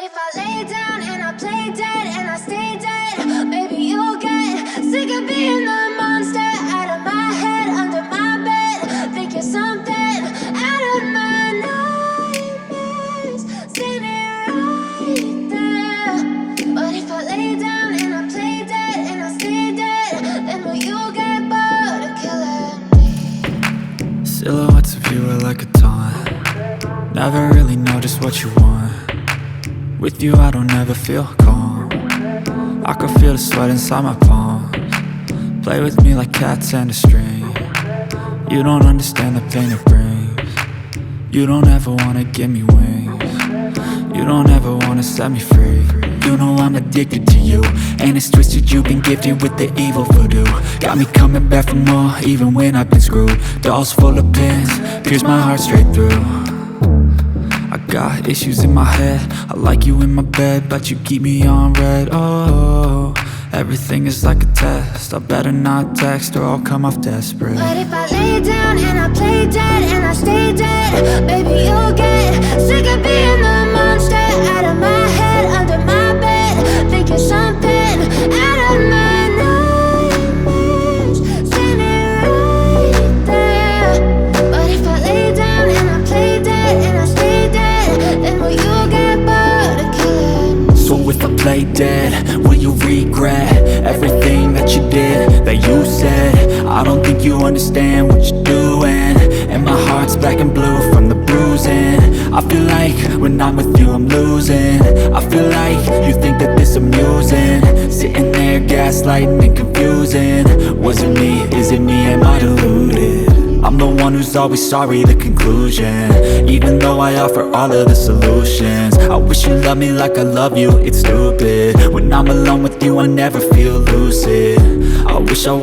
if I lay down and I play dead and I stay dead, maybe you'll get sick of being the monster out of my head, under my bed. Think you're something out of my nightmares, standing right there. But if I lay down and I play dead and I stay dead, then will you get bored of killing me? Silhouettes of you are like a taunt. Never really know just what you want. With you I don't ever feel calm. I can feel the sweat inside my palms. Play with me like cats and a string. You don't understand the pain it brings. You don't ever wanna give me wings. You don't ever wanna set me free. You know I'm addicted to you, and it's twisted, you've been gifted with the evil voodoo. Got me coming back for more, even when I've been screwed. Dolls full of pins, pierce my heart straight through. I got issues in my head, I like you in my bed, but you keep me on red. Oh, everything is like a test, I better not text or I'll come off desperate. But if I lay down and I play dead and I stay dead, baby you'll get sick of being the monster out of my head, under my bed. Think you're something out of my nightmares, standing right there. But if I lay down and I play dead and I stay dead, then will you get bored of killing me? So if I play dead, will you regret everything that you did, that you said? I don't think you understand what you're doing, and my heart's black and blue from the bruising. I feel like when I'm with you I'm losing. I feel like you think that this amusing, sitting there gaslighting and confusing. Was it me? Is it me? Am I deluded? I'm the one who's always sorry, the conclusion. Even though I offer all of the solutions, I wish you loved me like I love you, it's stupid. When I'm alone with you I never feel lucid. I wish I